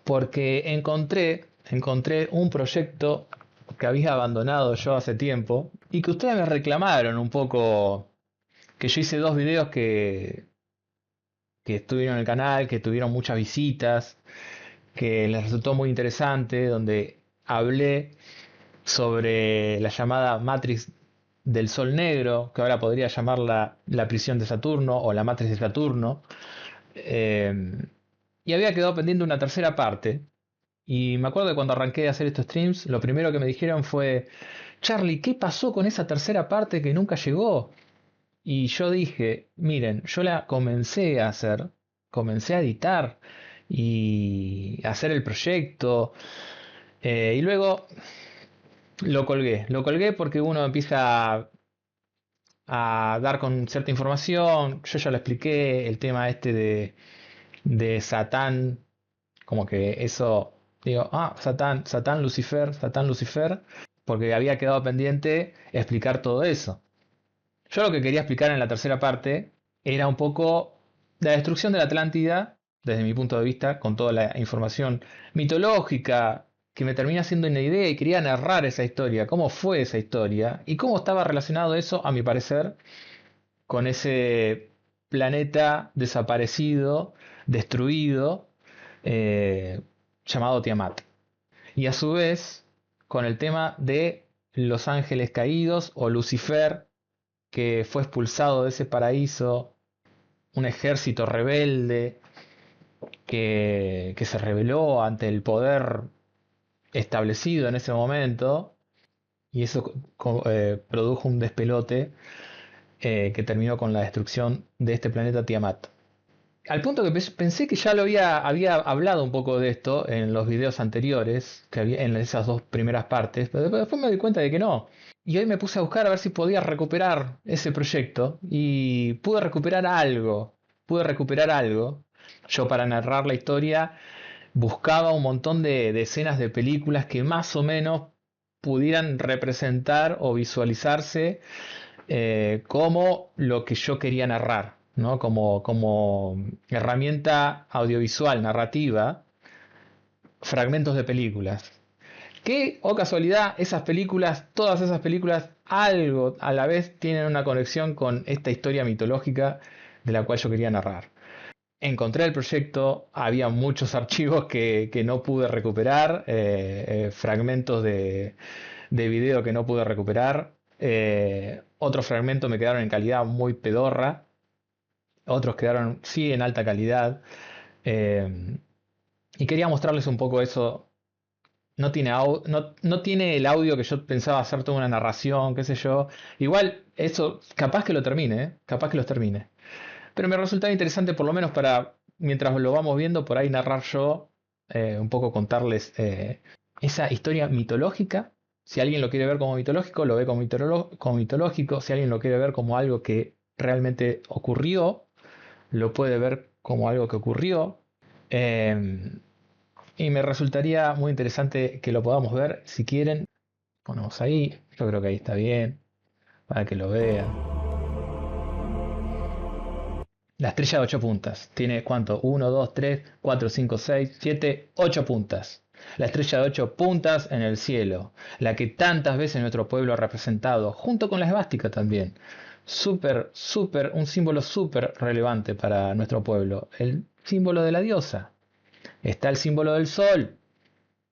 porque encontré un proyecto que había abandonado yo hace tiempo y que ustedes me reclamaron un poco, que yo hice dos videos que estuvieron en el canal, que tuvieron muchas visitas, que les resultó muy interesante, donde hablé sobre la llamada Matrix del Sol Negro, que ahora podría llamarla la prisión de Saturno o la Matrix de Saturno. Eh, y había quedado pendiente una tercera parte. Y me acuerdo que cuando arranqué a hacer estos streams, lo primero que me dijeron fue, Charlie, ¿qué pasó con esa tercera parte que nunca llegó? Y yo dije, miren, yo la comencé a hacer, comencé a editar y a hacer el proyecto. Y luego lo colgué porque uno empieza a dar con cierta información. Yo ya lo expliqué, el tema este de Satán, como que eso, digo, Satán, Satán, Lucifer, porque había quedado pendiente explicar todo eso. Yo lo que quería explicar en la tercera parte era un poco la destrucción de la Atlántida, desde mi punto de vista, con toda la información mitológica que me termina siendo una idea y quería narrar esa historia, cómo fue esa historia y cómo estaba relacionado eso, a mi parecer, con ese planeta desaparecido, destruido, eh, llamado Tiamat. Y a su vez, con el tema de los ángeles caídos o Lucifer, que fue expulsado de ese paraíso, un ejército rebelde que se rebeló ante el poder establecido en ese momento, y eso produjo un despelote que terminó con la destrucción de este planeta Tiamat. Al punto que pensé que ya había hablado un poco de esto en los videos anteriores, que había en esas dos primeras partes, pero después me di cuenta de que no. Y hoy me puse a buscar a ver si podía recuperar ese proyecto y pude recuperar algo. Pude recuperar algo. Yo para narrar la historia buscaba un montón de escenas de películas que más o menos pudieran representar o visualizarse como lo que yo quería narrar, ¿no? Como herramienta audiovisual, narrativa, fragmentos de películas. Que, o casualidad, esas películas, todas esas películas, algo a la vez tienen una conexión con esta historia mitológica de la cual yo quería narrar. Encontré el proyecto, había muchos archivos que no pude recuperar, fragmentos de video que no pude recuperar, otros fragmentos me quedaron en calidad muy pedorra, otros quedaron sí en alta calidad, eh, y quería mostrarles un poco eso. No tiene, no tiene el audio que yo pensaba hacer toda una narración, qué sé yo. Igual, eso capaz que lo termine, capaz que los termine. Pero me resultaba interesante, por lo menos para, mientras lo vamos viendo, por ahí narrar yo, un poco contarles esa historia mitológica. Si alguien lo quiere ver como mitológico, lo ve como, como mitológico. Si alguien lo quiere ver como algo que realmente ocurrió, lo puede ver como algo que ocurrió. Eh, y me resultaría muy interesante que lo podamos ver. Si quieren, ponemos ahí. Yo creo que ahí está bien, para que lo vean. La estrella de 8 puntas. Tiene cuánto? Uno, 2, 3, 4, 5, 6, 7, 8 puntas. La estrella de 8 puntas en el cielo. La que tantas veces nuestro pueblo ha representado, junto con la esvástica también. Un símbolo súper relevante para nuestro pueblo. El símbolo de la diosa. Está el símbolo del sol.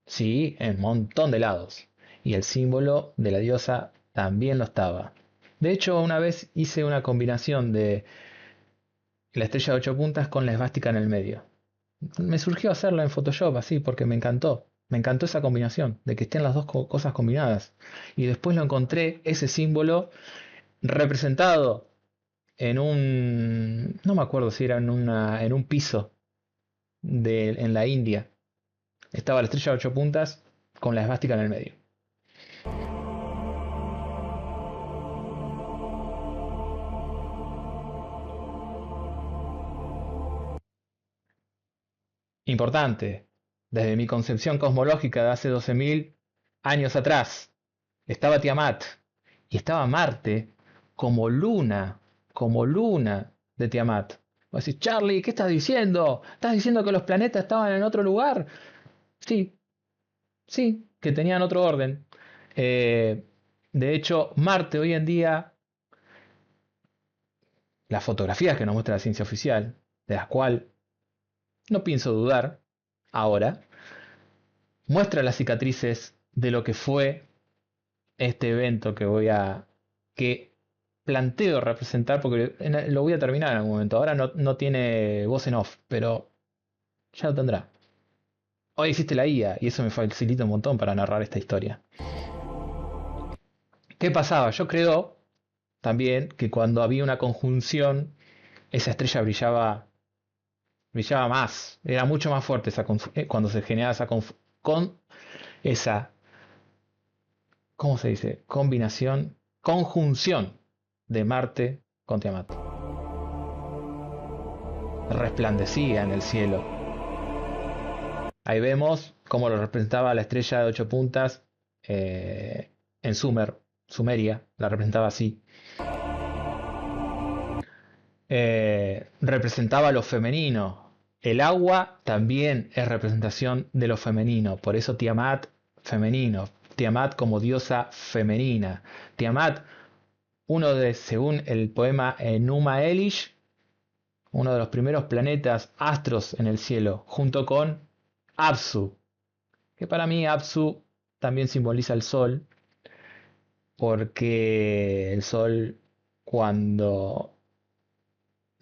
Sí, en un montón de lados. Y el símbolo de la diosa también lo estaba. De hecho, una vez hice una combinación de la estrella de 8 puntas con la esvástica en el medio. Me surgió hacerla en Photoshop así porque me encantó. Me encantó esa combinación, de que estén las dos cosas combinadas. Y después lo encontré, ese símbolo, representado en un... No me acuerdo si era en un piso en la India. Estaba la estrella de 8 puntas con la esvástica en el medio. Importante, desde mi concepción cosmológica de hace 12.000 años atrás, estaba Tiamat y estaba Marte como luna de Tiamat. Vos decís, Charlie, ¿qué estás diciendo? ¿Estás diciendo que los planetas estaban en otro lugar? Sí, sí, que tenían otro orden. Eh, de hecho, Marte hoy en día, las fotografías que nos muestra la ciencia oficial, de las cuales no pienso dudar ahora, muestra las cicatrices de lo que fue este evento que planteo representar, porque lo voy a terminar en algún momento. Ahora no tiene voz en off, pero ya lo tendrá. Hoy existe la IA y eso me facilita un montón para narrar esta historia. ¿Qué pasaba? Yo creo también que cuando había una conjunción, esa estrella brillaba más, era mucho más fuerte cuando se generaba con esa, ¿cómo se dice? Conjunción de Marte con Tiamat. Resplandecía en el cielo. Ahí vemos cómo lo representaba la estrella de 8 puntas en Sumeria, la representaba así. Representaba lo femenino. El agua también es representación de lo femenino, por eso Tiamat femenino, Tiamat como diosa femenina. Tiamat, según el poema Enuma Elish, uno de los primeros planetas astros en el cielo, junto con Apsu, que para mí Apsu también simboliza el sol, porque el sol cuando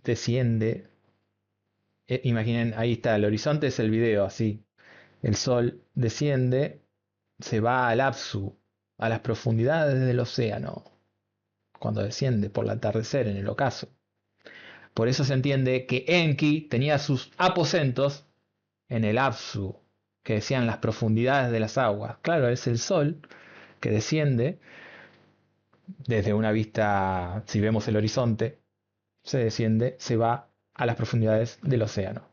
desciende, imaginen, ahí está, el horizonte es el video, así, el sol desciende, se va al Apsu, a las profundidades del océano, cuando desciende por el atardecer en el ocaso. Por eso se entiende que Enki tenía sus aposentos en el Apsu, que decían las profundidades de las aguas. Claro, es el sol que desciende desde una vista, si vemos el horizonte, se desciende, se va a las profundidades del océano.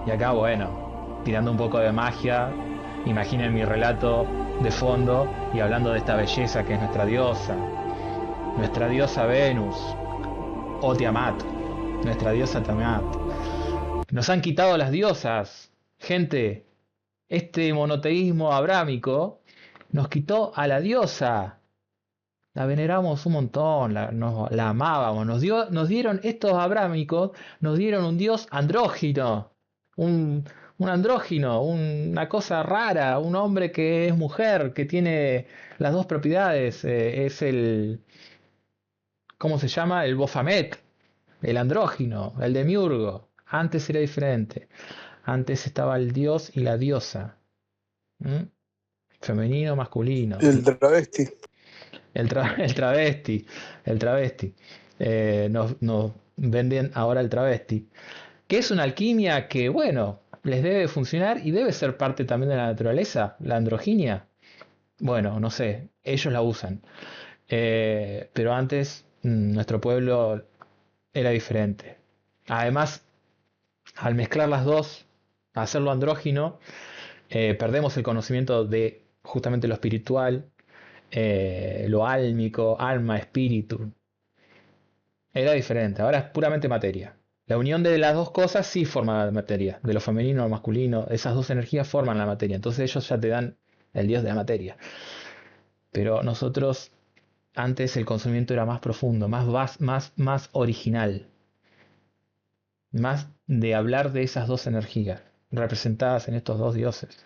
Y acá, bueno, tirando un poco de magia, imaginen mi relato de fondo y hablando de esta belleza que es nuestra diosa Venus, o Tiamat, nuestra diosa Tiamat. Nos han quitado las diosas, gente. Este monoteísmo abrámico nos quitó a la diosa. La veneramos un montón, la amábamos. Nos dieron estos abrámicos, nos dieron un dios andrógino. Un andrógino, una cosa rara, un hombre que es mujer, que tiene las dos propiedades. Es el, ¿cómo se llama? El Baphomet, el andrógino, el demiurgo. Antes era diferente. Antes estaba el dios y la diosa. ¿Mm? Femenino, masculino. El travesti. El travesti. El travesti. Nos venden ahora el travesti. Que es una alquimia que, bueno, les debe funcionar y debe ser parte también de la naturaleza, la androginia. Bueno, no sé, ellos la usan. Pero antes nuestro pueblo era diferente. Además, al mezclar las dos, hacerlo andrógino, perdemos el conocimiento de justamente lo espiritual, lo álmico, alma, espíritu. Era diferente, ahora es puramente materia. La unión de las dos cosas sí forma la materia, de lo femenino al masculino, esas dos energías forman la materia, entonces ellos ya te dan el dios de la materia. Pero nosotros, antes el conocimiento era más profundo, más original, más de hablar de esas dos energías, representadas en estos dos dioses.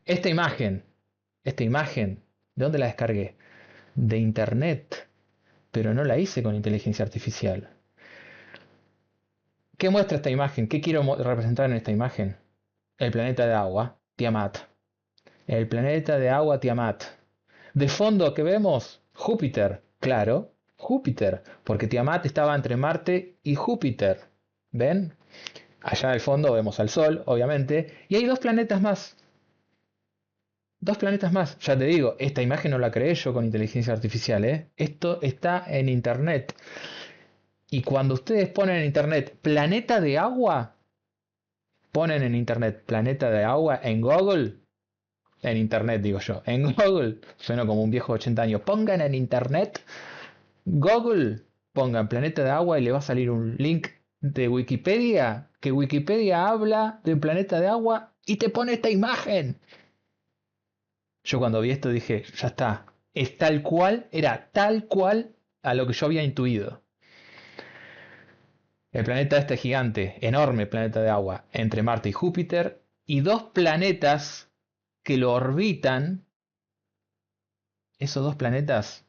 Esta imagen, ¿de dónde la descargué? De internet, pero no la hice con inteligencia artificial. ¿Qué muestra esta imagen? ¿Qué quiero representar en esta imagen? El planeta de agua, Tiamat. El planeta de agua, Tiamat. De fondo, ¿qué vemos? Júpiter, claro, Júpiter, porque Tiamat estaba entre Marte y Júpiter. ¿Ven? Allá al fondo vemos al Sol, obviamente, y hay dos planetas más. Dos planetas más, ya te digo, esta imagen no la creé yo con inteligencia artificial, ¿eh? Esto está en internet. Y cuando ustedes ponen en internet planeta de agua, ponen en internet planeta de agua en Google, en internet digo yo, en Google, sueno como un viejo de 80 años, pongan en internet Google, pongan planeta de agua y le va a salir un link de Wikipedia, que Wikipedia habla de un planeta de agua y te pone esta imagen. Yo cuando vi esto dije, ya está, es tal cual, era tal cual a lo que yo había intuido. El planeta este gigante, enorme planeta de agua, entre Marte y Júpiter, y dos planetas que lo orbitan, esos dos planetas,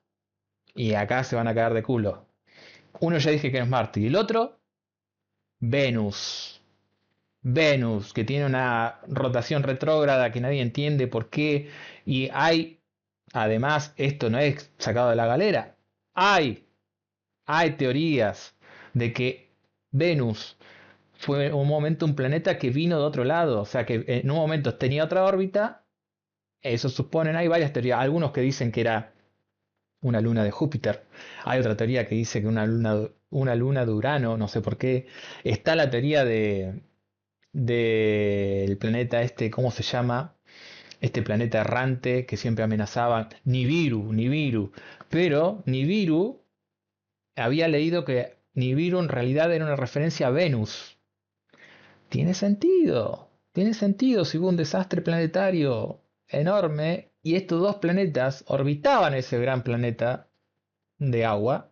y acá se van a caer de culo. Uno ya dije que es Marte, y el otro, Venus. Venus, que tiene una rotación retrógrada que nadie entiende por qué, y hay, además, esto no es sacado de la galera, hay teorías de que Venus fue un momento un planeta que vino de otro lado, o sea que en un momento tenía otra órbita, eso suponen, hay varias teorías, algunos que dicen que era una luna de Júpiter, hay otra teoría que dice que una luna de Urano, no sé por qué, está la teoría del planeta este, ¿cómo se llama? Este planeta errante que siempre amenazaba, Nibiru, pero Nibiru había leído que Nibiru en realidad era una referencia a Venus. Tiene sentido si hubo un desastre planetario enorme y estos dos planetas orbitaban ese gran planeta de agua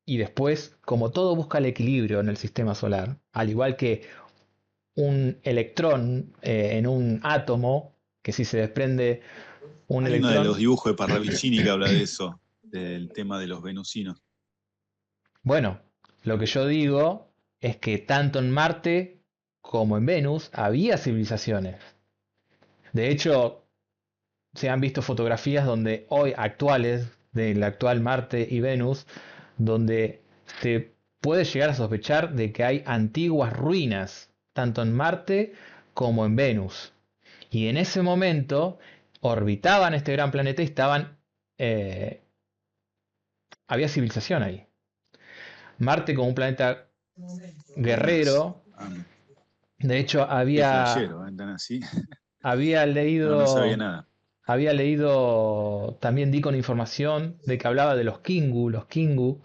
y después, como todo busca el equilibrio en el sistema solar, al igual que un electrón en un átomo, que si se desprende un Hay uno de los electrón, dibujos de Parravicini que habla de eso, del tema de los venusinos. bueno, lo que yo digo es que tanto en Marte como en Venus había civilizaciones. De hecho, se han visto fotografías donde hoy actuales, del actual Marte y Venus, donde se puede llegar a sospechar de que hay antiguas ruinas, tanto en Marte como en Venus. Y en ese momento orbitaban este gran planeta y eh, había civilización ahí. Marte como un planeta Mirás, guerrero, de hecho qué flashero, ¿eh? Tan así. había No, no sabía leído nada. Había leído, también di con información de que hablaba de los Kingu. Los Kingu,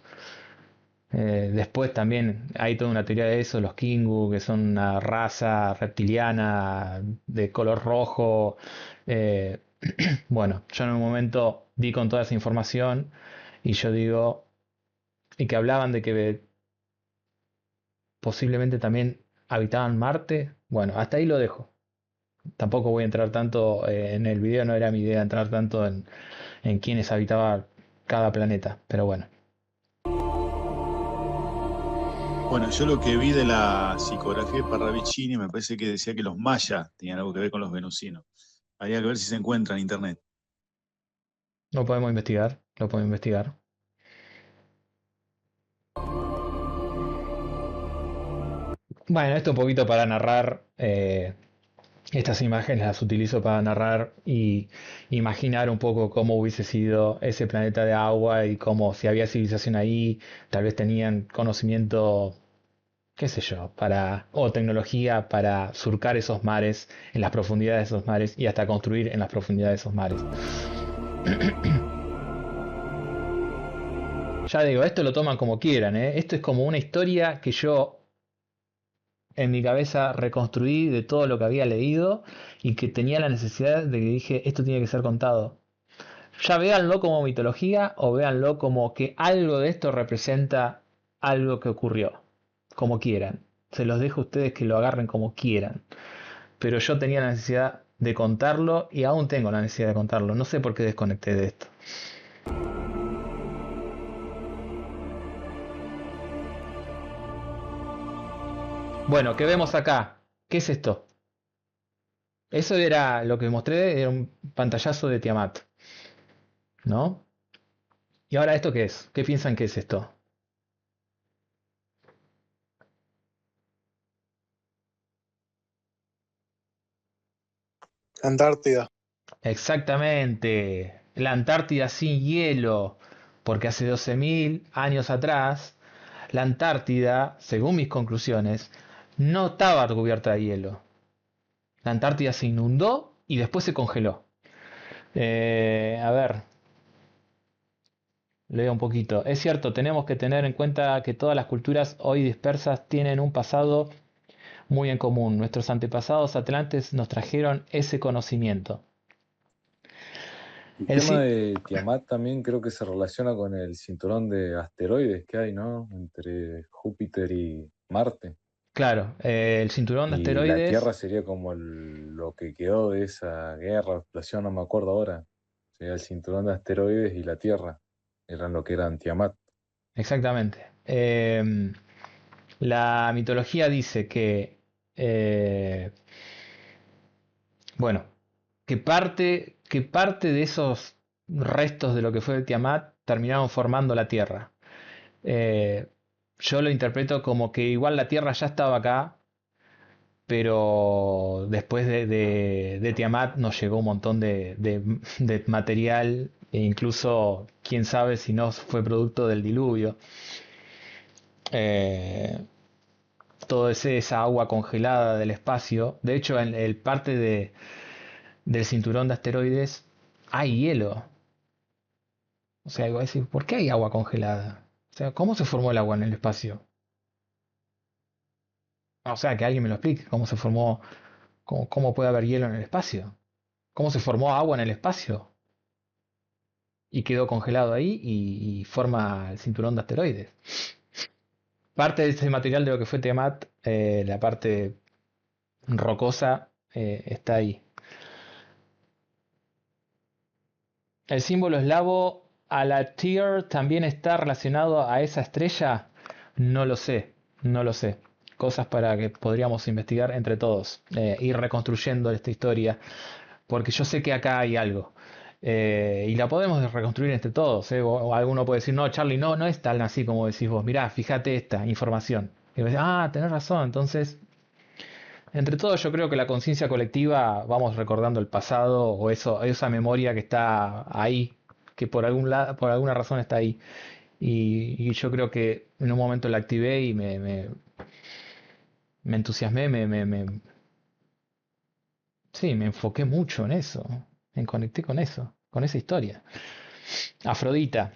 después también hay toda una teoría de eso, los Kingu, que son una raza reptiliana de color rojo. eh, bueno, yo en un momento di con toda esa información y yo digo, y que hablaban de que posiblemente también habitaban Marte. Bueno, hasta ahí lo dejo. Tampoco voy a entrar tanto en el video, no era mi idea entrar tanto en quiénes habitaba cada planeta, pero bueno. Bueno, yo lo que vi de la psicografía de Parravicini me parece que decía que los mayas tenían algo que ver con los venusinos. Habría que ver si se encuentra en internet. Lo podemos investigar, lo podemos investigar. Bueno, esto un poquito para narrar, estas imágenes las utilizo para narrar y imaginar un poco cómo hubiese sido ese planeta de agua y cómo si había civilización ahí, tal vez tenían conocimiento, qué sé yo, o tecnología para surcar esos mares, en las profundidades de esos mares y hasta construir en las profundidades de esos mares. Ya digo, esto lo toman como quieran, ¿eh? Esto es como una historia que yo en mi cabeza reconstruí de todo lo que había leído y que tenía la necesidad de que dije, esto tiene que ser contado. Ya véanlo como mitología o véanlo como que algo de esto representa algo que ocurrió, como quieran. Se los dejo a ustedes que lo agarren como quieran. Pero yo tenía la necesidad de contarlo y aún tengo la necesidad de contarlo. No sé por qué desconecté de esto. Bueno, ¿qué vemos acá? ¿Qué es esto? Eso era lo que mostré, era un pantallazo de Tiamat, ¿no? ¿Y ahora esto qué es? ¿Qué piensan que es esto? Antártida. Exactamente, la Antártida sin hielo, porque hace 12.000 años atrás, la Antártida, según mis conclusiones, no estaba cubierta de hielo. La Antártida se inundó y después se congeló. A ver. leo un poquito. Es cierto, tenemos que tener en cuenta que todas las culturas hoy dispersas tienen un pasado muy en común. Nuestros antepasados atlantes nos trajeron ese conocimiento. El El, tema ci- de Tiamat también creo que se relaciona con el cinturón de asteroides que hay, ¿no? Entre Júpiter y Marte. claro, el cinturón de Y la asteroides. Tierra sería como lo que quedó de esa guerra, explosión, no me acuerdo ahora. Sería el cinturón de asteroides y la Tierra. Eran lo que eran Tiamat. Exactamente. La mitología dice eh, bueno, que parte de esos restos de lo que fue el Tiamat terminaron formando la Tierra. Eh, yo lo interpreto como que igual la Tierra ya estaba acá, pero después de Tiamat nos llegó un montón de material, e incluso quién sabe si no fue producto del diluvio. Eh, Todo esa agua congelada del espacio. De hecho, en el parte del cinturón de asteroides hay hielo. O sea, iba a decir, ¿por qué hay agua congelada? O sea, ¿cómo se formó el agua en el espacio? O sea, que alguien me lo explique, ¿cómo se formó, cómo puede haber hielo en el espacio? ¿Cómo se formó agua en el espacio? Y quedó congelado ahí y forma el cinturón de asteroides. Parte de ese material de lo que fue Tiamat, la parte rocosa, está ahí. El símbolo eslavo Alatyr también está relacionado a esa estrella. No lo sé, no lo sé. Cosas para que podríamos investigar entre todos, ir reconstruyendo esta historia, porque yo sé que acá hay algo. Y la podemos reconstruir entre todos. O alguno puede decir, no, Charlie, no, no es tan así como decís vos. Mirá, fíjate esta información. Y vos decís, ah, tenés razón. Entonces, entre todos yo creo que la conciencia colectiva vamos recordando el pasado o esa memoria que está ahí, que por alguna razón está ahí. Y yo creo que en un momento la activé y me entusiasmé, sí, me enfoqué mucho en eso, me conecté con eso, con esa historia. Afrodita,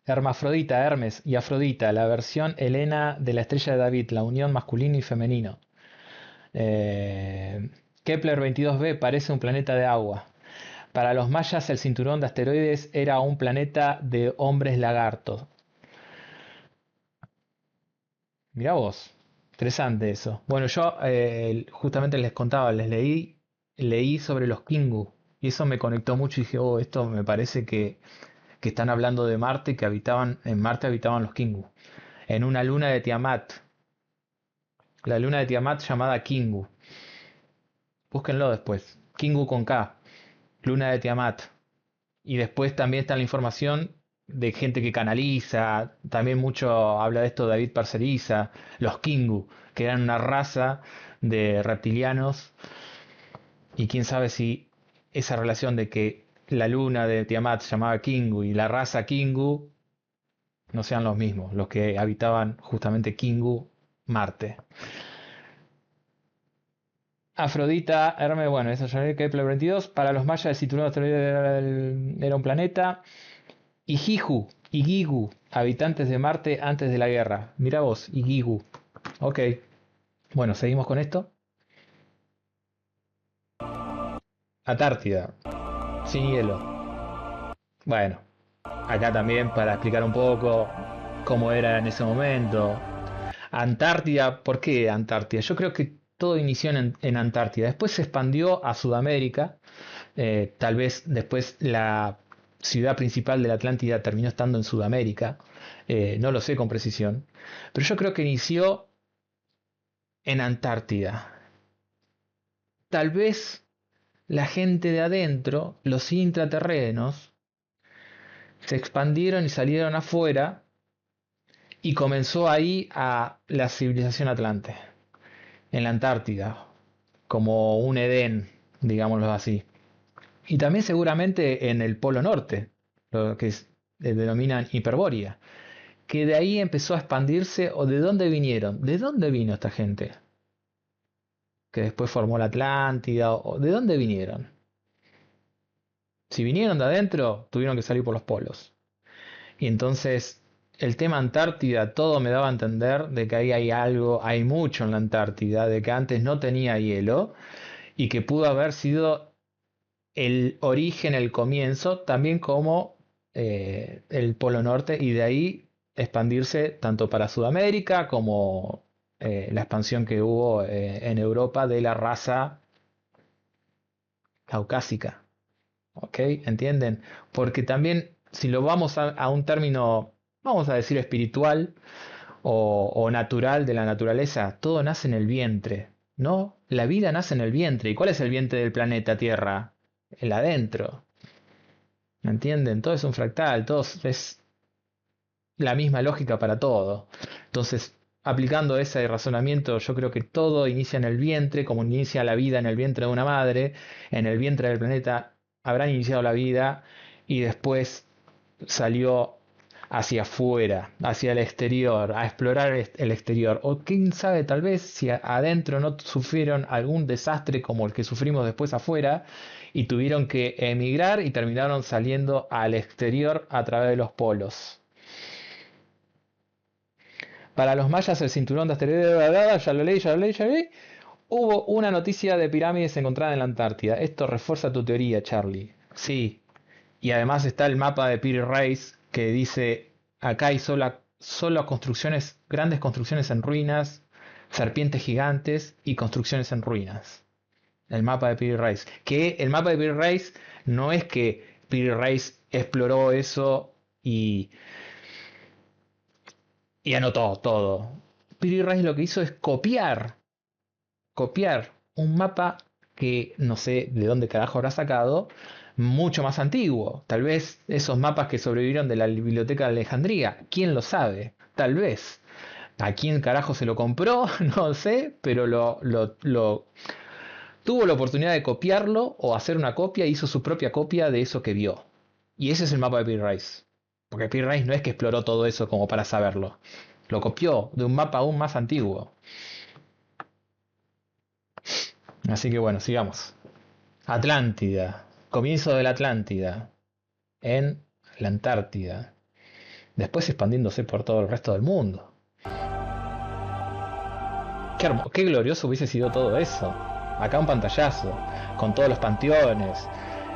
Hermafrodita, Hermes y Afrodita, la versión Helena de la estrella de David, la unión masculino y femenino. Eh, Kepler 22b parece un planeta de agua. Para los mayas el cinturón de asteroides era un planeta de hombres lagartos. Mirá vos, interesante eso. Bueno, yo justamente les contaba, leí sobre los Kingu y eso me conectó mucho y dije, oh, esto me parece que están hablando de Marte, que en Marte habitaban los Kingu. En una luna de Tiamat, la luna de Tiamat llamada Kingu. Búsquenlo después. Kingu con K, luna de Tiamat. Y después también está la información de gente que canaliza, también mucho habla de esto David Parceriza, los Kingu, que eran una raza de reptilianos, y quién sabe si esa relación de que la luna de Tiamat se llamaba Kingu y la raza Kingu no sean los mismos, los que habitaban justamente Kingu, Marte. Afrodita, Hermes, bueno, eso ya que Kepler 22. Para los mayas el cinturón de asteroides era un planeta. Y Gigu, habitantes de Marte antes de la guerra. Mira vos, Igigu. Ok. Bueno, seguimos con esto. Antártida, sin hielo. Bueno, acá también para explicar un poco cómo era en ese momento. Antártida, ¿por qué Antártida? Yo creo que todo inició en Antártida. Después se expandió a Sudamérica. Tal vez después la ciudad principal de la Atlántida terminó estando en Sudamérica. No lo sé con precisión. Pero yo creo que inició en Antártida. Tal vez la gente de adentro, los intraterrenos, se expandieron y salieron afuera y comenzó ahí a la civilización atlante, en la Antártida, como un Edén, digámoslo así. Y también seguramente en el Polo Norte, lo que denominan Hiperbórea, que de ahí empezó a expandirse, o de dónde vinieron, de dónde vino esta gente, que después formó la Atlántida, o de dónde vinieron. Si vinieron de adentro, tuvieron que salir por los polos. Y entonces el tema Antártida, todo me daba a entender de que ahí hay algo, hay mucho en la Antártida, de que antes no tenía hielo y que pudo haber sido el origen, el comienzo, también como el Polo Norte, y de ahí expandirse tanto para Sudamérica como la expansión que hubo en Europa de la raza caucásica. ¿Ok? ¿Entienden? Porque también, si lo vamos a un término, vamos a decir espiritual o natural de la naturaleza, todo nace en el vientre, ¿no? La vida nace en el vientre. ¿Y cuál es el vientre del planeta Tierra? El adentro. ¿Me entienden? Todo es un fractal, todo es la misma lógica para todo. Entonces, aplicando ese razonamiento, yo creo que todo inicia en el vientre, como inicia la vida en el vientre de una madre, en el vientre del planeta habrán iniciado la vida y después salió hacia afuera, hacia el exterior, a explorar el exterior. O quién sabe, tal vez si adentro no sufrieron algún desastre como el que sufrimos después afuera y tuvieron que emigrar y terminaron saliendo al exterior a través de los polos. Para los mayas el cinturón de asteroides, ya lo leí. Hubo una noticia de pirámides encontrada en la Antártida. Esto refuerza tu teoría, Charlie. Sí. Y además está el mapa de Peter Race que dice, acá hay solo construcciones, grandes construcciones en ruinas, serpientes gigantes y construcciones en ruinas. El mapa de Peter Race. Que el mapa de Peter Race no es que Peter Race exploró eso y anotó todo. Peter Race lo que hizo es copiar un mapa que no sé de dónde carajo habrá sacado, mucho más antiguo. Tal vez esos mapas que sobrevivieron de la biblioteca de Alejandría, quién lo sabe, tal vez. ¿A quién carajo se lo compró? No sé, pero tuvo la oportunidad de copiarlo o hacer una copia, hizo su propia copia de eso que vio. Y ese es el mapa de Peter Rice. Porque Peter Rice no es que exploró todo eso como para saberlo. Lo copió de un mapa aún más antiguo. Así que bueno, sigamos. Atlántida. Comienzo de la Atlántida. En la Antártida. Después expandiéndose por todo el resto del mundo. Qué glorioso hubiese sido todo eso. Acá un pantallazo. Con todos los panteones.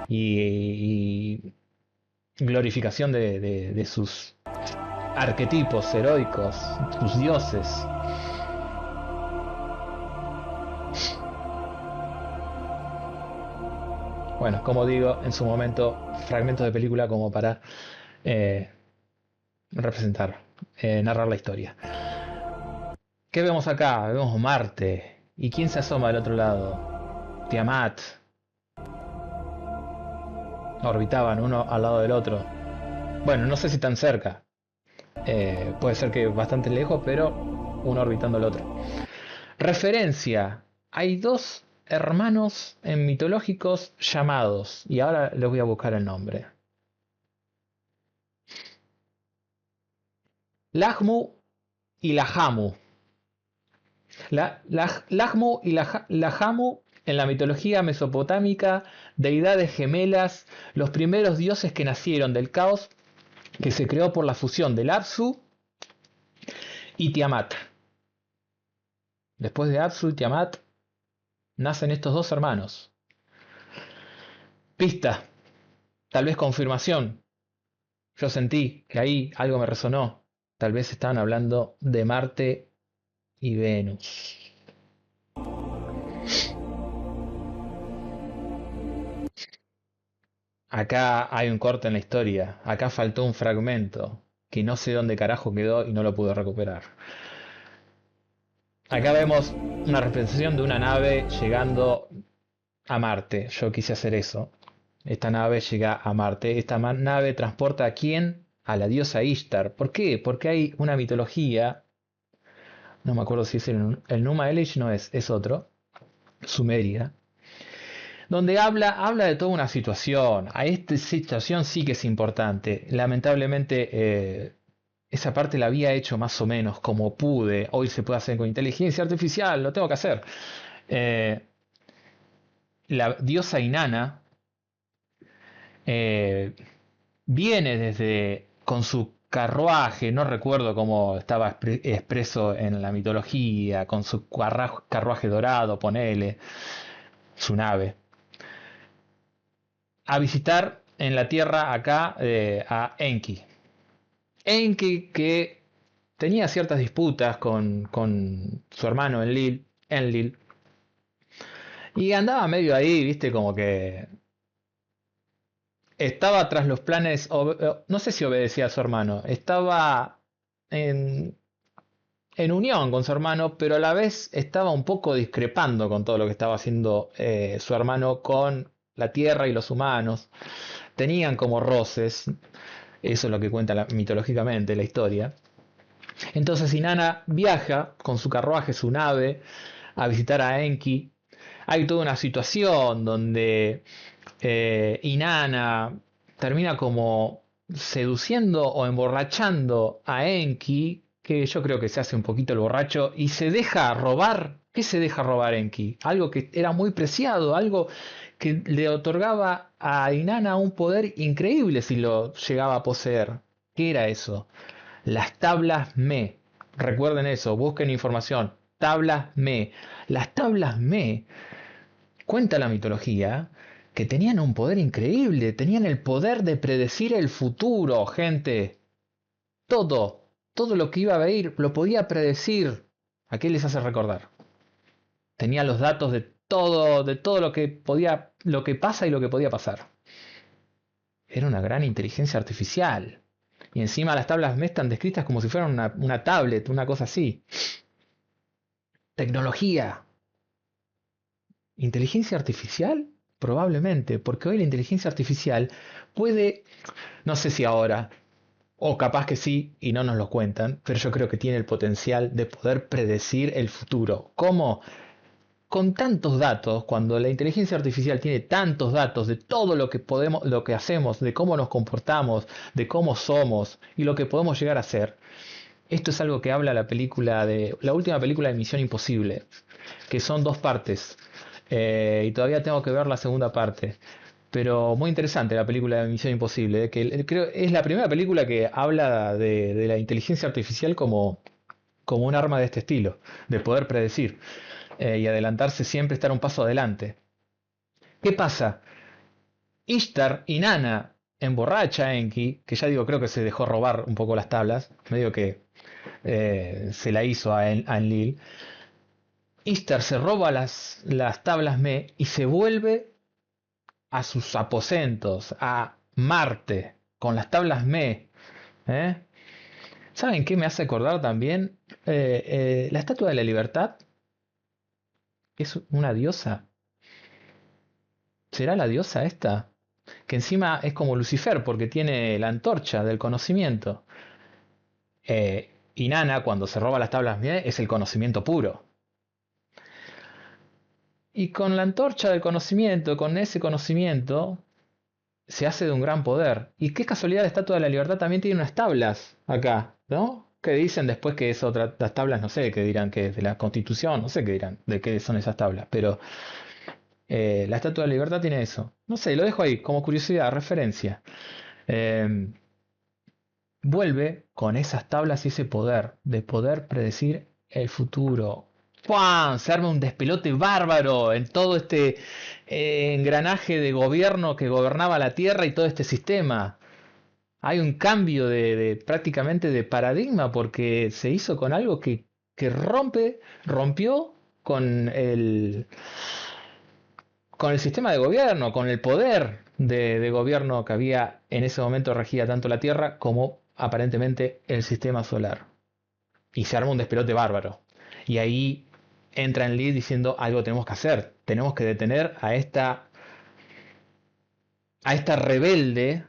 Y glorificación de sus arquetipos heroicos. Sus dioses. Bueno, como digo, en su momento, fragmentos de película como para eh, representar, narrar la historia. ¿Qué vemos acá? Vemos Marte. ¿Y quién se asoma del otro lado? Tiamat. Orbitaban uno al lado del otro. Bueno, no sé si tan cerca. Puede ser que bastante lejos, pero uno orbitando el otro. Referencia. Hay dos hermanos mitológicos llamados. Y ahora les voy a buscar el nombre. Lagmu y Lahamu. Lagmu y Lahamu en la mitología mesopotámica, deidades gemelas, los primeros dioses que nacieron del caos que se creó por la fusión del Apsu y Tiamat. Después de Apsu y Tiamat nacen estos dos hermanos. Pista, tal vez confirmación. Yo sentí que ahí algo me resonó. Tal vez estaban hablando de Marte y Venus. Acá hay un corte en la historia. Acá faltó un fragmento que no sé dónde carajo quedó y no lo pude recuperar. Acá vemos una representación de una nave llegando a Marte. Yo quise hacer eso. Esta nave llega a Marte. Esta nave transporta ¿a quién? A la diosa Ishtar. ¿Por qué? Porque hay una mitología. No me acuerdo si es el Numa Elish, no es otro. Sumeria. Donde habla de toda una situación. A esta situación sí que es importante. Lamentablemente esa parte la había hecho más o menos como pude. Hoy se puede hacer con inteligencia artificial, lo tengo que hacer. La diosa Inanna viene desde con su carruaje, no recuerdo cómo estaba expreso en la mitología, con su carruaje dorado, ponele, su nave, a visitar en la Tierra acá a Enki. Enki que tenía ciertas disputas con su hermano Enlil, y andaba medio ahí, viste, como que estaba tras los planes, no sé si obedecía a su hermano, estaba en, en unión con su hermano, pero a la vez estaba un poco discrepando con todo lo que estaba haciendo su hermano con la Tierra y los humanos. Tenían como roces, eso es lo que cuenta mitológicamente la historia. Entonces Inanna viaja con su carruaje, su nave, a visitar a Enki. Hay toda una situación donde Inanna termina como seduciendo o emborrachando a Enki, que yo creo que se hace un poquito el borracho, y se deja robar. ¿Qué se deja robar Enki? Algo que era muy preciado, algo que le otorgaba a Inanna un poder increíble si lo llegaba a poseer. ¿Qué era eso? Las tablas Me. Recuerden eso, busquen información. Tablas Me. Las tablas Me, cuenta la mitología, que tenían un poder increíble, tenían el poder de predecir el futuro, gente. Todo lo que iba a venir lo podía predecir. ¿A qué les hace recordar? Tenía los datos de todo lo que podía, lo que pasa y lo que podía pasar. Era una gran inteligencia artificial. Y encima las tablas Me están descritas como si fueran una tablet, una cosa así. Tecnología. ¿Inteligencia artificial? Probablemente, porque hoy la inteligencia artificial puede, no sé si ahora, o capaz que sí, y no nos lo cuentan, pero yo creo que tiene el potencial de poder predecir el futuro. ¿Cómo? Con tantos datos, cuando la inteligencia artificial tiene tantos datos de todo lo que podemos, lo que hacemos, de cómo nos comportamos, de cómo somos y lo que podemos llegar a ser. Esto es algo que habla la última película de Misión Imposible, que son 2 partes. Y todavía tengo que ver la segunda parte. Pero muy interesante la película de Misión Imposible, que creo es la primera película que habla de la inteligencia artificial como un arma de este estilo, de poder predecir y adelantarse, siempre estar un paso adelante. ¿Qué pasa? Ishtar, Inanna, emborracha a Enki, que ya digo, creo que se dejó robar un poco las tablas, medio que se la hizo a Enlil. Ishtar se roba las tablas Me y se vuelve a sus aposentos, a Marte, con las tablas Me. ¿eh? ¿Saben qué me hace acordar también? La Estatua de la Libertad es una diosa. ¿Será la diosa esta? Que encima es como Lucifer porque tiene la antorcha del conocimiento. Inanna, cuando se roba las tablas Me, es el conocimiento puro. Y con la antorcha del conocimiento, con ese conocimiento, se hace de un gran poder. Y qué casualidad, la Estatua de la Libertad también tiene unas tablas acá, ¿no? Que dicen después que es otra, las tablas, no sé, que dirán que es de la Constitución, no sé qué dirán, de qué son esas tablas, pero la Estatua de la Libertad tiene eso. No sé, lo dejo ahí como curiosidad, referencia. Eh, Vuelve con esas tablas y ese poder de poder predecir el futuro. ¡Pam! Se arma un despelote bárbaro en todo este engranaje de gobierno que gobernaba la Tierra y todo este sistema. Hay un cambio prácticamente de paradigma porque se hizo con algo que rompió con el sistema de gobierno, con el poder de gobierno que había en ese momento regía tanto la Tierra como aparentemente el sistema solar. Y se arma un despelote bárbaro. Y ahí entra en Lee diciendo algo tenemos que hacer. Tenemos que detener a esta rebelde,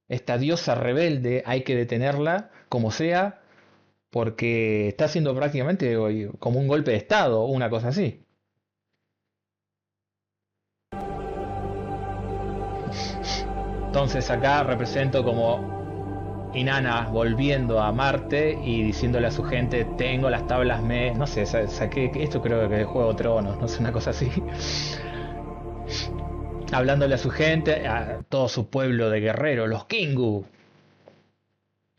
esta diosa rebelde, hay que detenerla como sea, porque está haciendo prácticamente como un golpe de estado o una cosa así. Entonces acá represento como Inanna volviendo a Marte y diciéndole a su gente, tengo las tablas Me, no sé, saqué, esto creo que es Juego de Tronos, no sé, una cosa así. Hablándole a su gente, a todo su pueblo de guerreros, los Kingu.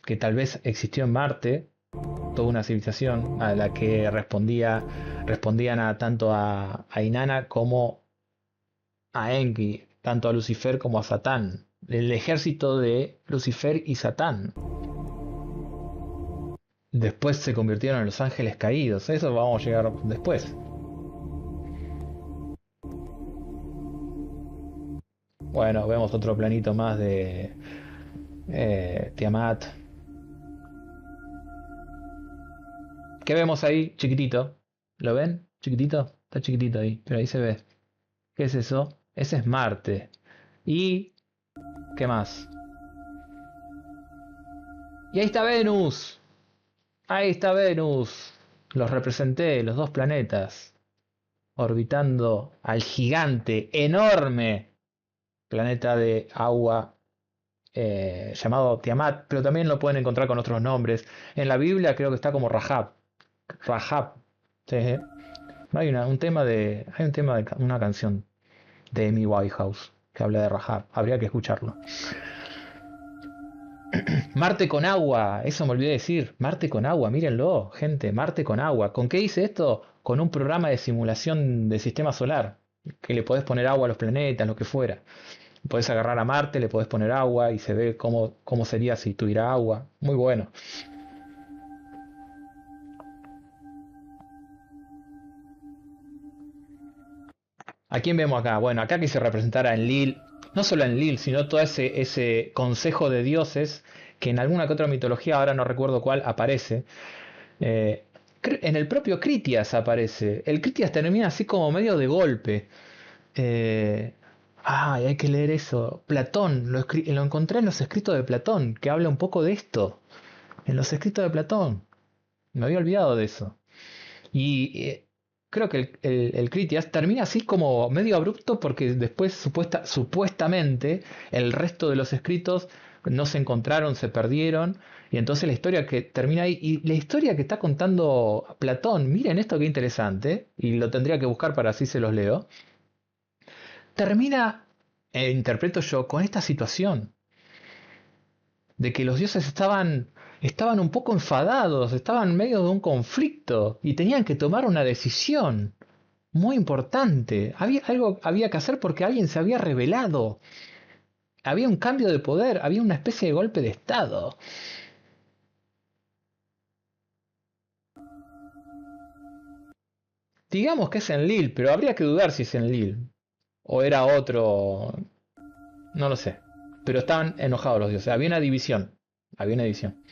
que tal vez existió en Marte, toda una civilización a la que respondían a tanto a Inanna como a Enki, tanto a Lucifer como a Satán, el ejército de Lucifer y Satán. Después se convirtieron en los ángeles caídos, eso vamos a llegar después. Bueno, vemos otro planito más de Tiamat. ¿Qué vemos ahí? Chiquitito. ¿Lo ven? Chiquitito. Está chiquitito ahí, pero ahí se ve. ¿Qué es eso? Ese es Marte. ¿Y qué más? Y ahí está Venus. Ahí está Venus. Los representé, los dos planetas. Orbitando al gigante, enorme planeta de agua llamado Tiamat, pero también lo pueden encontrar con otros nombres. En la Biblia creo que está como Rahab. Rahab. Sí, ¿eh? Hay un tema de una canción de Amy Winehouse que habla de Rahab. Habría que escucharlo. Marte con agua, eso me olvidé decir. Marte con agua, mírenlo, gente. Marte con agua. ¿Con qué hice esto? Con un programa de simulación del sistema solar. Que le podés poner agua a los planetas, lo que fuera. Podés agarrar a Marte, le podés poner agua y se ve cómo sería si tuviera agua. Muy bueno. ¿A quién vemos acá? Bueno, acá quise representar a Enlil, no solo a Enlil, sino todo ese consejo de dioses que en alguna que otra mitología, ahora no recuerdo cuál, aparece. Eh, en el propio Critias aparece. El Critias termina así como medio de golpe. Eh, hay que leer eso. Platón, lo encontré en los escritos de Platón, que habla un poco de esto. En los escritos de Platón. Me había olvidado de eso. Y creo que el Critias termina así como medio abrupto porque después supuestamente el resto de los escritos no se encontraron, se perdieron. Y entonces la historia que termina ahí, y la historia que está contando Platón, miren esto qué interesante, y lo tendría que buscar para así se los leo, termina, interpreto yo, con esta situación de que los dioses estaban un poco enfadados, estaban en medio de un conflicto y tenían que tomar una decisión muy importante. Había que hacer porque alguien se había rebelado. Había un cambio de poder, había una especie de golpe de estado. Digamos que es Enlil, pero habría que dudar si es Enlil o era otro, no lo sé. Pero estaban enojados los dioses, había una división, había una división.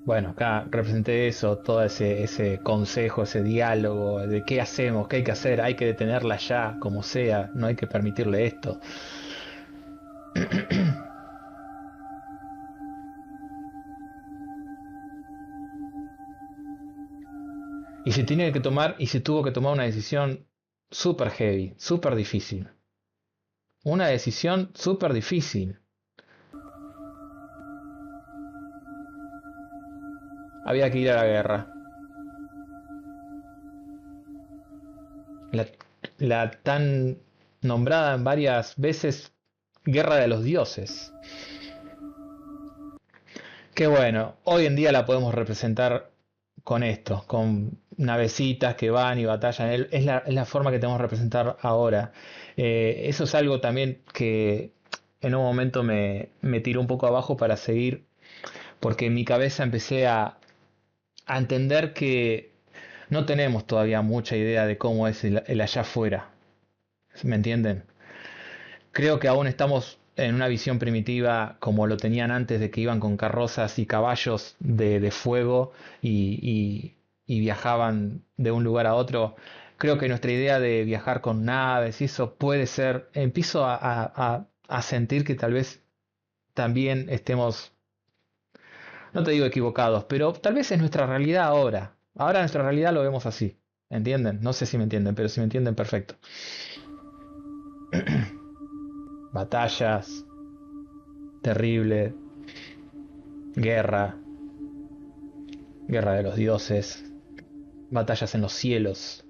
Bueno, acá representé eso, todo ese consejo, ese diálogo de qué hacemos, qué hay que hacer, hay que detenerla ya, como sea, no hay que permitirle esto. Y se tiene que tomar, y se tuvo que tomar una decisión súper heavy, súper difícil. Una decisión súper difícil. Había que ir a la guerra. La, la tan nombrada en varias veces Guerra de los Dioses. Que bueno, hoy en día la podemos representar con esto, con navecitas que van y batallan. Es la forma que tenemos que representar ahora. Eso es algo también que en un momento me tiró un poco abajo para seguir, porque en mi cabeza empecé a entender que no tenemos todavía mucha idea de cómo es el allá afuera. ¿Me entienden? Creo que aún estamos en una visión primitiva como lo tenían antes de que iban con carrozas y caballos de fuego y viajaban de un lugar a otro. Creo que nuestra idea de viajar con naves y eso puede ser, empiezo a sentir que tal vez también estemos, no te digo equivocados, pero tal vez es nuestra realidad ahora. Ahora nuestra realidad lo vemos así. ¿Entienden? No sé si me entienden, pero si me entienden, perfecto. Batallas, terrible, guerra, guerra de los dioses, batallas en los cielos.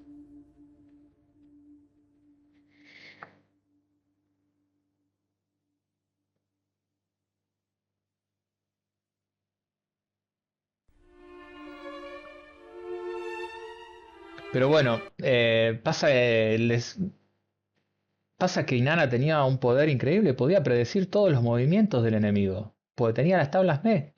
Pero bueno, pasa que Inanna tenía un poder increíble, podía predecir todos los movimientos del enemigo, porque tenía las tablas Me.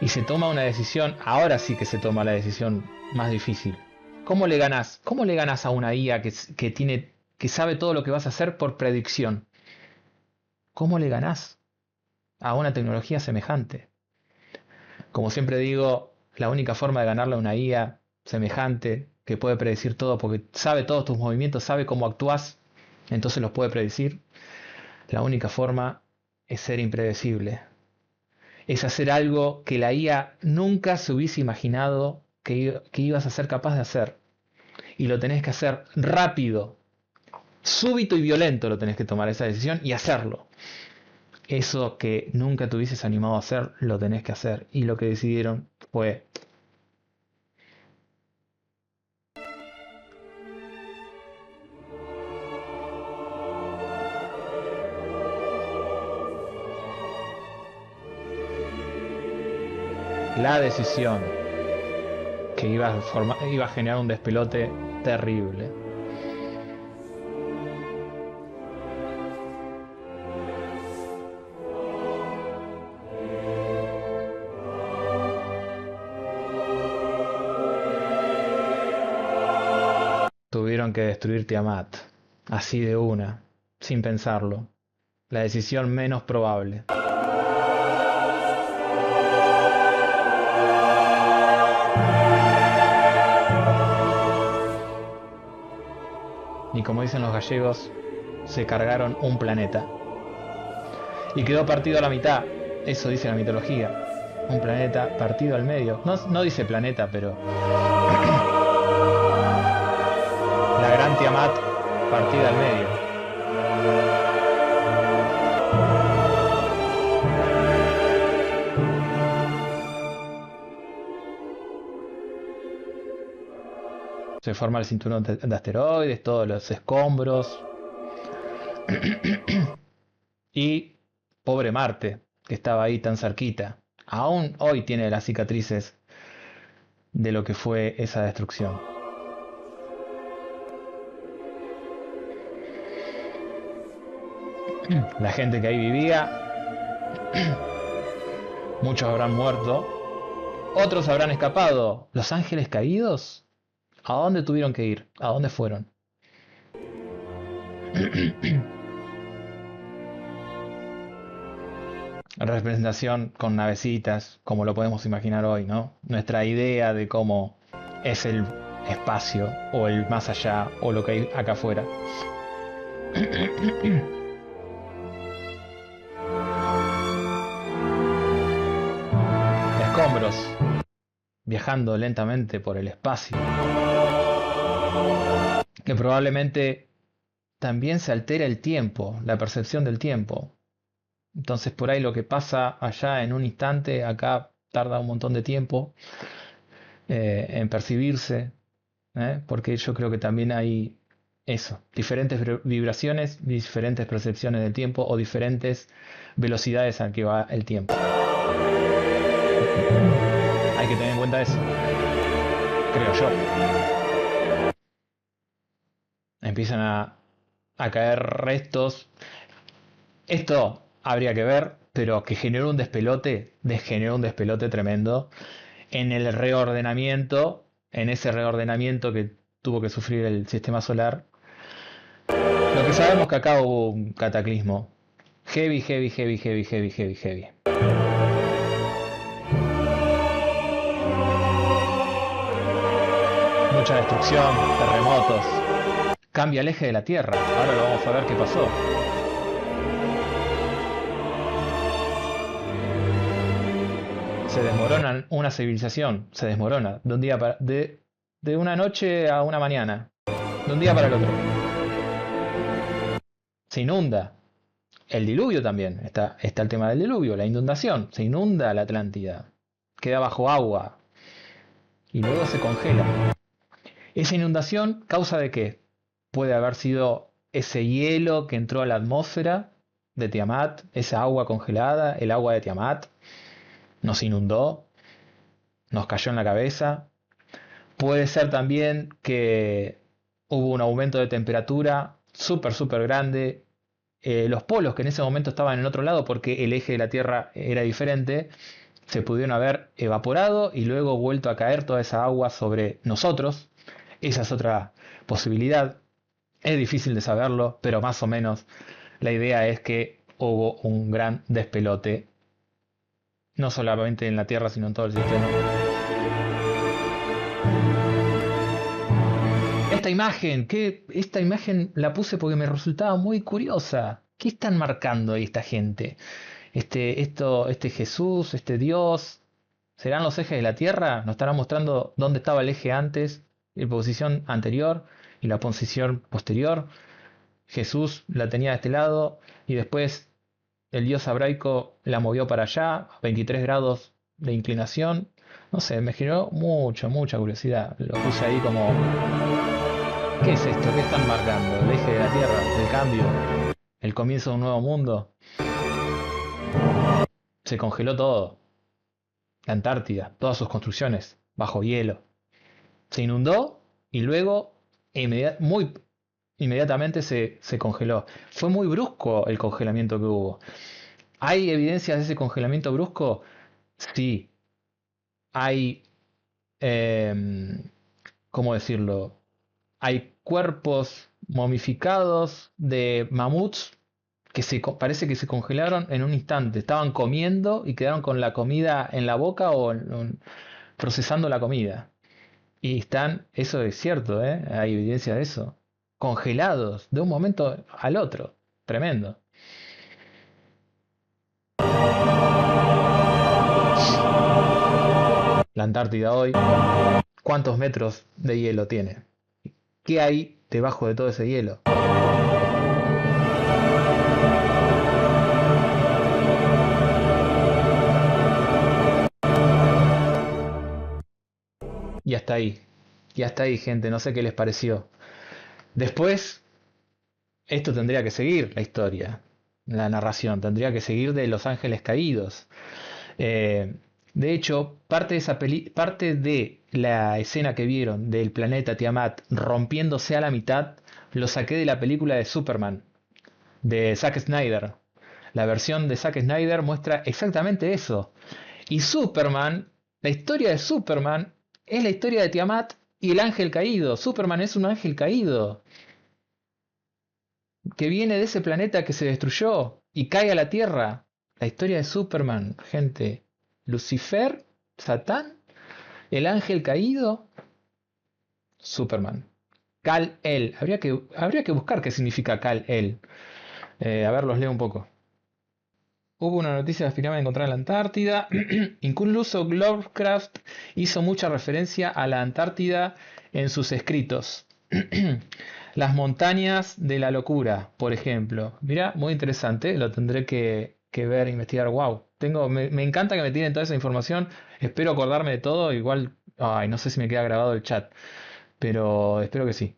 Y se toma una decisión, ahora sí que se toma la decisión más difícil. ¿Cómo le ganás? ¿Cómo le ganás a una IA que sabe todo lo que vas a hacer por predicción? ¿Cómo le ganás a una tecnología semejante? Como siempre digo, la única forma de ganarle a una IA semejante, que puede predecir todo porque sabe todos tus movimientos, sabe cómo actúas, entonces los puede predecir. La única forma es ser impredecible. Es hacer algo que la IA nunca se hubiese imaginado que ibas a ser capaz de hacer. Y lo tenés que hacer rápido, súbito y violento lo tenés que tomar esa decisión y hacerlo. Eso que nunca te hubieses animado a hacer, lo tenés que hacer. Y lo que decidieron fue la decisión que iba a generar un despelote terrible. Tuvieron que destruir Tiamat, así de una, sin pensarlo. La decisión menos probable. Y como dicen los gallegos, se cargaron un planeta. Y quedó partido a la mitad, eso dice la mitología. Un planeta partido al medio. No dice planeta, pero la gran Tiamat partida al medio. Se forma el cinturón de asteroides, todos los escombros. Y pobre Marte, que estaba ahí tan cerquita. Aún hoy tiene las cicatrices de lo que fue esa destrucción. La gente que ahí vivía, muchos habrán muerto, otros habrán escapado. ¿Los ángeles caídos? ¿A dónde tuvieron que ir? ¿A dónde fueron? Representación con navecitas, como lo podemos imaginar hoy, ¿no? Nuestra idea de cómo es el espacio, o el más allá, o lo que hay acá afuera. Escombros, viajando lentamente por el espacio, que probablemente también se altera el tiempo, la percepción del tiempo. Entonces por ahí lo que pasa allá en un instante, acá tarda un montón de tiempo en percibirse, porque yo creo que también hay eso, diferentes vibraciones, diferentes percepciones del tiempo o diferentes velocidades a que va el tiempo. Hay que tener en cuenta eso, creo yo. Empiezan a caer restos. Esto habría que ver, pero que generó un despelote tremendo en el reordenamiento, en ese reordenamiento que tuvo que sufrir el sistema solar. Lo que sabemos que acá hubo un cataclismo. Heavy. Mucha destrucción, terremotos. Cambia el eje de la Tierra. Ahora lo vamos a ver qué pasó. Se desmorona una civilización. Se desmorona de un día de una noche a una mañana. De un día para el otro. Se inunda. El diluvio también. Está el tema del diluvio, la inundación. Se inunda la Atlántida. Queda bajo agua. Y luego se congela. Esa inundación, ¿causa de qué? Puede haber sido ese hielo que entró a la atmósfera de Tiamat, esa agua congelada, el agua de Tiamat, nos inundó, nos cayó en la cabeza. Puede ser también que hubo un aumento de temperatura súper grande. Los polos que en ese momento estaban en otro lado porque el eje de la Tierra era diferente, se pudieron haber evaporado y luego vuelto a caer toda esa agua sobre nosotros. Esa es otra posibilidad. Es difícil de saberlo, pero más o menos la idea es que hubo un gran despelote, no solamente en la Tierra, sino en todo el sistema. Esta imagen la puse porque me resultaba muy curiosa. ¿Qué están marcando ahí esta gente? Este Jesús, este Dios, ¿serán los ejes de la Tierra? ¿Nos estarán mostrando dónde estaba el eje antes, la posición anterior y la posición posterior? Jesús la tenía de este lado y después el dios hebraico la movió para allá, a 23 grados de inclinación. No sé, me generó mucha curiosidad. Lo puse ahí como, ¿qué es esto? ¿Qué están marcando? ¿El eje de la Tierra? ¿El cambio? ¿El comienzo de un nuevo mundo? Se congeló todo. La Antártida, todas sus construcciones, bajo hielo. Se inundó y luego muy inmediatamente se congeló. Fue muy brusco el congelamiento que hubo. ¿Hay evidencias de ese congelamiento brusco? Sí. Hay, ¿cómo decirlo? Hay cuerpos momificados de mamuts que parece que se congelaron en un instante. Estaban comiendo y quedaron con la comida en la boca o procesando la comida. Y eso es cierto, ¿eh? Hay evidencia de eso. Congelados de un momento al otro. Tremendo. La Antártida hoy, ¿cuántos metros de hielo tiene? ¿Qué hay debajo de todo ese hielo? Y hasta ahí, gente, no sé qué les pareció. Después, esto tendría que seguir la historia, la narración, tendría que seguir de Los Ángeles Caídos. De hecho, parte de la escena que vieron del planeta Tiamat rompiéndose a la mitad, lo saqué de la película de Superman, de Zack Snyder. La versión de Zack Snyder muestra exactamente eso. Y Superman, la historia de Superman, es la historia de Tiamat y el ángel caído. Superman es un ángel caído que viene de ese planeta que se destruyó y cae a la Tierra. La historia de Superman, gente. Lucifer, Satán, el ángel caído, Superman. Kal-El. Habría que buscar qué significa Kal-El. A ver, los leo un poco. Hubo una noticia que afirmaba encontrar en la Antártida. Incluso Lovecraft hizo mucha referencia a la Antártida en sus escritos. Las montañas de la locura, por ejemplo. Mira, muy interesante, lo tendré que ver, investigar. Wow, me encanta que me tienen toda esa información. Espero acordarme de todo. Igual, ay, no sé si me queda grabado el chat, pero espero que sí.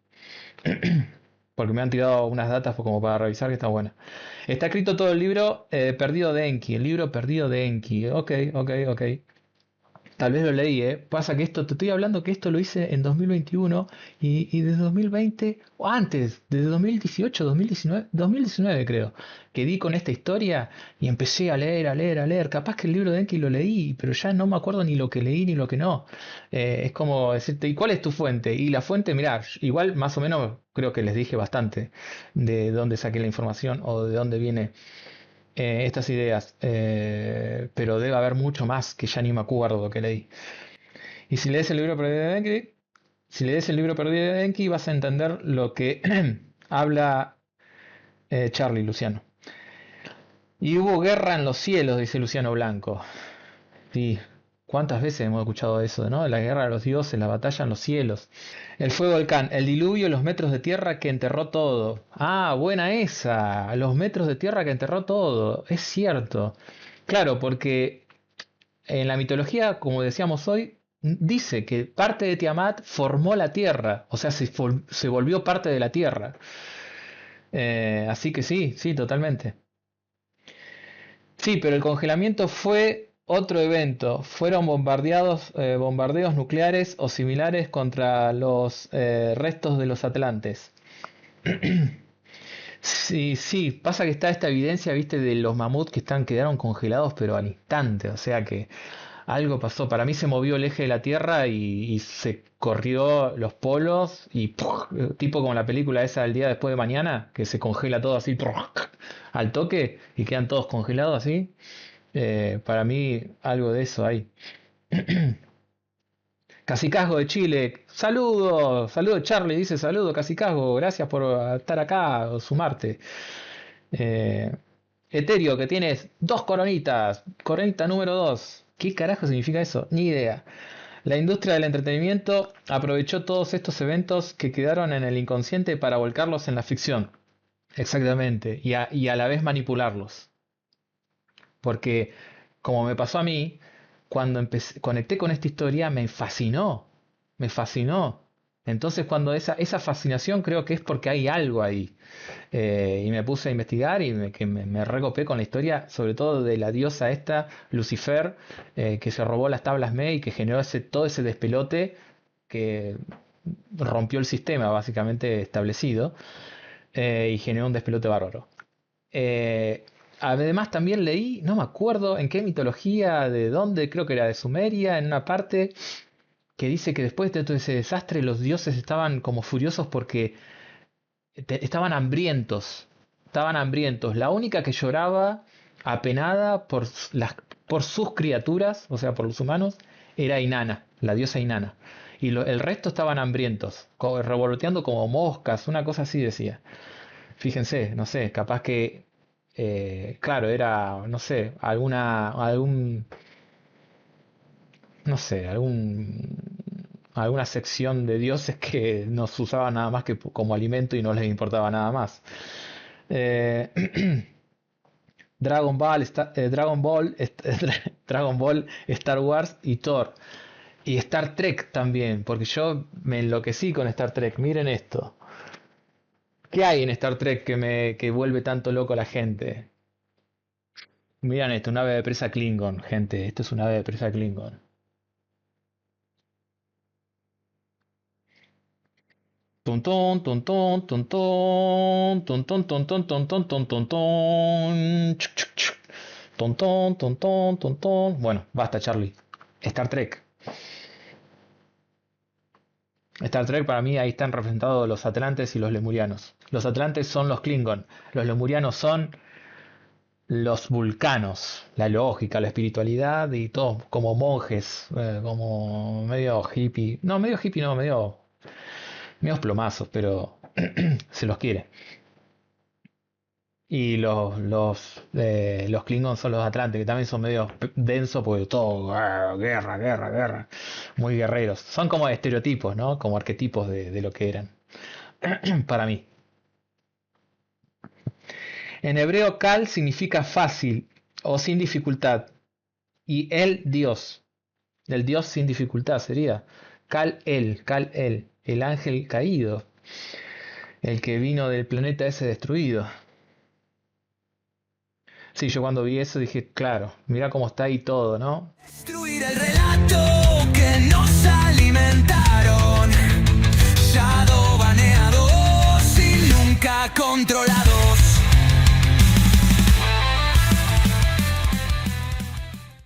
Porque me han tirado unas datas como para revisar que está buena. Está escrito todo el libro Perdido de Enki. El libro Perdido de Enki. Ok. Tal vez lo leí, ¿eh? Pasa que te estoy hablando que esto lo hice en 2021 y desde 2020, o antes, desde 2018, 2019 creo, que di con esta historia y empecé a leer. Capaz que el libro de Enki lo leí, pero ya no me acuerdo ni lo que leí ni lo que no. Es como decirte, ¿y cuál es tu fuente? Y la fuente, mirá, igual más o menos creo que les dije bastante de dónde saqué la información o de dónde viene estas ideas, pero debe haber mucho más que ya ni me acuerdo que leí. Y si lees el libro Perdido de Enki, vas a entender lo que habla Charlie Luciano. Y hubo guerra en los cielos, dice Luciano Blanco. Sí, ¿cuántas veces hemos escuchado eso, ¿no? La guerra de los dioses, la batalla en los cielos. El fuego volcán, el diluvio, los metros de tierra que enterró todo. Ah, buena esa. Los metros de tierra que enterró todo. Es cierto. Claro, porque en la mitología, como decíamos hoy, dice que parte de Tiamat formó la tierra. O sea, se volvió parte de la tierra. Así que sí, totalmente. Sí, pero el congelamiento fue Otro evento. Fueron bombardeos nucleares o similares contra los restos de los Atlantes. Sí, sí, pasa que está esta evidencia, viste, de los mamuts que quedaron congelados, pero al instante. O sea que algo pasó. Para mí se movió el eje de la Tierra y se corrió los polos y ¡puf! Tipo como la película esa del día después de mañana, que se congela todo así ¡puf! Al toque y quedan todos congelados así. Para mí algo de eso hay. Casicazgo de Chile, saludos, saludos Charlie, dice saludos Casicazgo, gracias por estar acá o sumarte. Eh, Eterio, que tienes dos coronitas, coronita número 2. ¿Qué carajo significa eso? Ni idea. La industria del entretenimiento aprovechó todos estos eventos que quedaron en el inconsciente para volcarlos en la ficción. Exactamente, y a la vez manipularlos. Porque, como me pasó a mí, cuando conecté con esta historia, me fascinó. Me fascinó. Entonces, cuando esa fascinación creo que es porque hay algo ahí. Y me puse a investigar y me recopé con la historia, sobre todo de la diosa esta, Lucifer, que se robó las tablas May y que generó todo ese despelote que rompió el sistema básicamente establecido y generó un despelote bárbaro. Además también leí, no me acuerdo en qué mitología, de dónde, creo que era de Sumeria, en una parte que dice que después de todo ese desastre los dioses estaban como furiosos porque estaban hambrientos. Estaban hambrientos. La única que lloraba apenada por sus criaturas, o sea, por los humanos, era Inanna, la diosa Inanna. Y el resto estaban hambrientos, revoloteando como moscas, una cosa así decía. Fíjense, no sé, capaz que claro, era, no sé, no sé, alguna sección de dioses que nos usaban nada más que como alimento y no les importaba nada más. Eh, Dragon Ball, Dragon Ball, Star Wars y Thor. Y Star Trek también, porque yo me enloquecí con Star Trek. Miren esto. ¿Qué hay en Star Trek que vuelve tanto loco a la gente? Miren esto, una ave de presa Klingon, gente. Esto es una ave de presa Klingon. Tontón, tontón, tontón, tontón, tontón, tontón, tontón, tontón, chuc, chuc, chuc. Tontón, tontón, tontón. Bueno, basta, Charlie. Star Trek. Star Trek para mí ahí están representados los Atlantes y los Lemurianos. Los Atlantes son los Klingon. Los Lemurianos son los vulcanos. La lógica, la espiritualidad y todo. Como monjes. Como medio hippie. No, medio hippie no, medios plomazos, pero se los quiere. Y los Klingons son los Atlantes, que también son medio densos, porque todo guerra, guerra, guerra. Muy guerreros. Son como estereotipos, ¿no? Como arquetipos de lo que eran. Para mí. En hebreo, Kal significa fácil o sin dificultad. Y el Dios. El Dios sin dificultad sería. Kal El, el ángel caído. El que vino del planeta ese destruido. Sí, yo cuando vi eso dije, claro, mira cómo está ahí todo, ¿no? Destruir el relato que nos alimentaron. Shadow baneado sin nunca controlar.